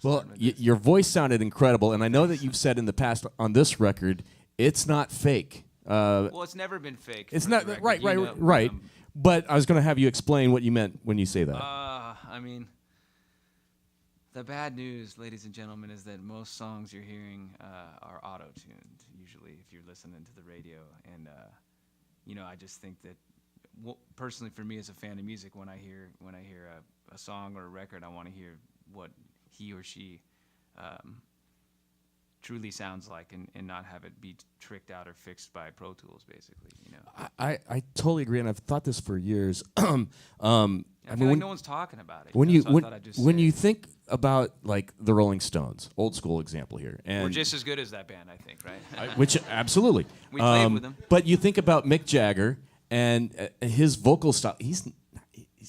Well, your voice sounded incredible, and I know that you've said in the past on this record, it's not fake. Well, it's never been fake. It's for not the record, right, you right, know, right. But I was going to have you explain what you meant when you say that. I mean, the bad news, ladies and gentlemen, is that most songs you're hearing are auto-tuned, usually, if you're listening to the radio. And, you know, I just think that, personally for me as a fan of music, when I hear a song or a record, I want to hear what he or she truly sounds like, and not have it be tricked out or fixed by Pro Tools, basically. You know, I totally agree, and I've thought this for years. I feel like no one's talking about it. When you think about like the Rolling Stones, old school example here, and we're just as good as that band, I think, right? which absolutely, we played with them. But you think about Mick Jagger and his vocal style. He's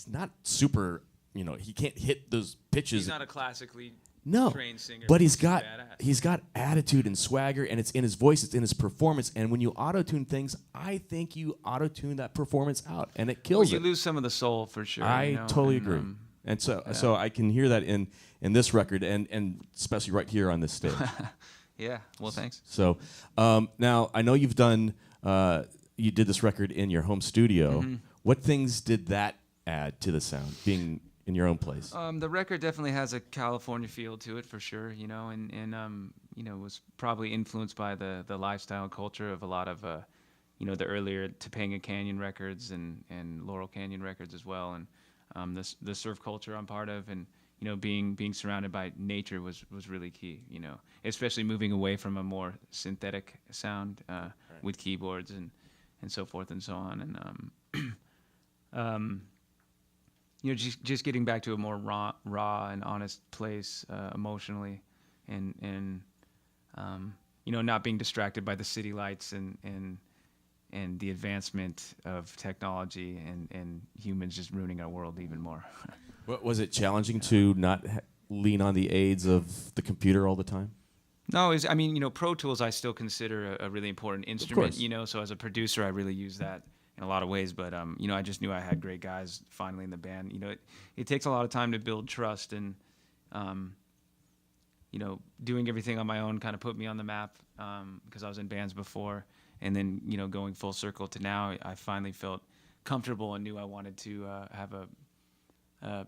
not super. You know, he can't hit those pitches. He's not a classically trained singer, but he's got attitude and swagger, and it's in his voice, it's in his performance. And when you auto-tune things, I think you auto-tune that performance out, and it kills you it. lose some of the soul for sure. I totally agree, and so I can hear that in this record, and especially right here on this stage. Yeah, well, thanks. So now I know you've done you did this record in your home studio. Mm-hmm. What things did that add to the sound, being in your own place? The record definitely has a California feel to it, for sure, you know, and you know, was probably influenced by the lifestyle and culture of a lot of you know, the earlier Topanga Canyon records and Laurel Canyon records as well, and the surf culture I'm part of, and you know, being surrounded by nature was really key, you know, especially moving away from a more synthetic sound with keyboards and so forth and so on, and you know, just getting back to a more raw and honest place emotionally, and you know, not being distracted by the city lights and the advancement of technology and humans just ruining our world even more. Was it challenging to not lean on the aids of the computer all the time? No, I mean, you know, Pro Tools I still consider a really important instrument, you know, so as a producer I really use that in a lot of ways, but you know, I just knew I had great guys finally in the band. You know, it takes a lot of time to build trust, and you know, doing everything on my own kind of put me on the map, because I was in bands before, and then, you know, going full circle to now, I finally felt comfortable and knew I wanted to have a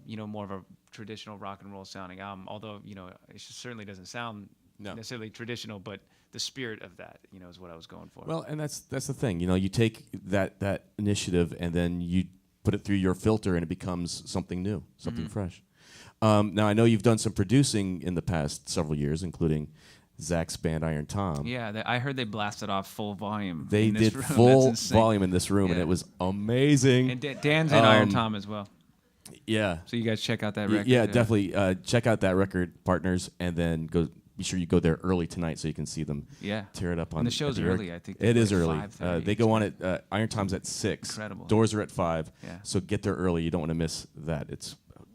you know, more of a traditional rock and roll sounding album, although, you know, it certainly doesn't sound necessarily traditional, but the spirit of that, you know, is what I was going for. Well, and that's the thing. You know, you take that initiative and then you put it through your filter, and it becomes something new, something fresh. Now, I know you've done some producing in the past several years, including Zach's band Iron Tom. Yeah, I heard they blasted off full volume. They did full volume in this room, and it was amazing. And Dan's in Iron Tom as well. Yeah. So you guys check out that record. Yeah, definitely check out that record, partners, and then be sure you go there early tonight so you can see them tear it up on. And the show's early, I think. It is early. They go on at Iron Tom's at 6. Incredible. Doors are at 5. Yeah. So get there early. You don't want to miss that.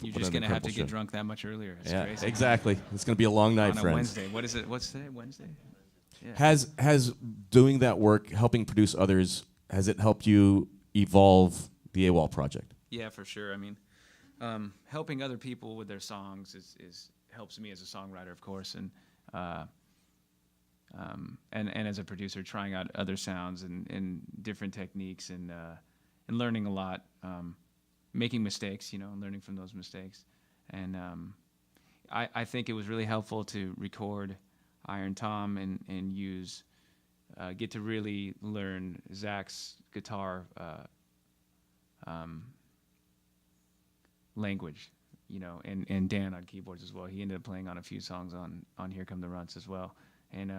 You're just going to have to get drunk that much earlier. It's crazy. Exactly. It's going to be a long night, on friends. On Wednesday. What is it? What's today? Wednesday? Yeah. Has doing that work, helping produce others, has it helped you evolve the AWOL project? Yeah, for sure. I mean, helping other people with their songs is helps me as a songwriter, of course, and as a producer, trying out other sounds and different techniques, and learning a lot, making mistakes, you know, and learning from those mistakes. And I think it was really helpful to record Iron Tom and use get to really learn Zach's guitar language, you know, and Dan on keyboards as well. He ended up playing on a few songs on Here Come the Runts as well. And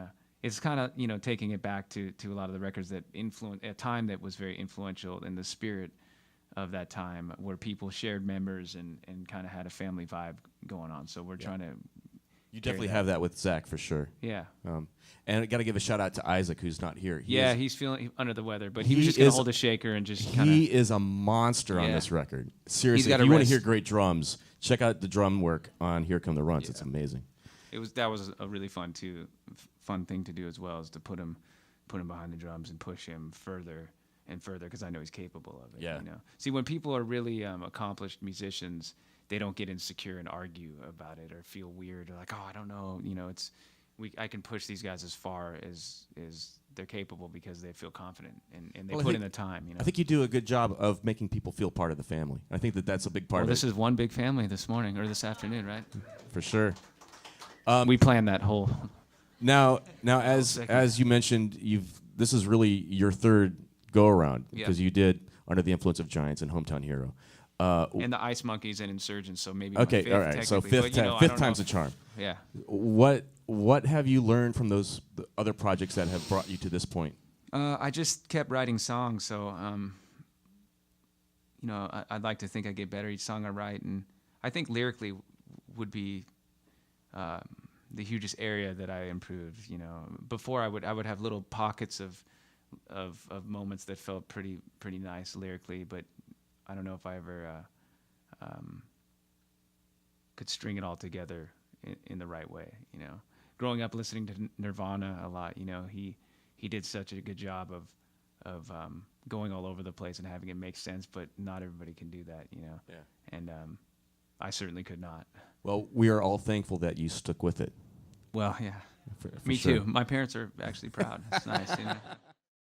it's kind of, you know, taking it back to a lot of the records that a time that was very influential in the spirit of that time, where people shared members and kind of had a family vibe going on. So we're trying to. You definitely have that with Zach for sure. Yeah. And I got to give a shout out to Isaac, who's not here. He's feeling under the weather, but he was just going to hold a shaker and just kind of. He is a monster on this record. Seriously, if you want to hear great drums, check out the drum work on Here Come the Runts. Yeah. It's amazing. That was a really fun thing to do as well, is to put him behind the drums and push him further and further, because I know he's capable of it. Yeah. You know? See, when people are really accomplished musicians, they don't get insecure and argue about it or feel weird or like, oh, I don't know, you know, I can push these guys as far as they're capable because they feel confident and they put in the time, you know. I think you do a good job of making people feel part of the family. I think that's a big part of it. This is one big family this morning or this afternoon, right? For sure. We planned that whole. Now, as you mentioned, this is really your third go around because you did Under the Influence of Giants and Hometown Hero. And the Ice Monkeys and Insurgents, so maybe okay, my fifth, all right. So fifth time's a charm. Yeah. What have you learned from those other projects that have brought you to this point? I just kept writing songs, so you know, I'd like to think I get better each song I write, and I think lyrically would be the hugest area that I improved. You know, before I would have little pockets of moments that felt pretty nice lyrically, but I don't know if I ever could string it all together in the right way. You know, growing up listening to Nirvana a lot, you know, he did such a good job of going all over the place and having it make sense, but not everybody can do that, you know. Yeah. And I certainly could not. Well, we are all thankful that you stuck with it. Well, yeah. For Me sure. too. My parents are actually proud. It's nice, you know.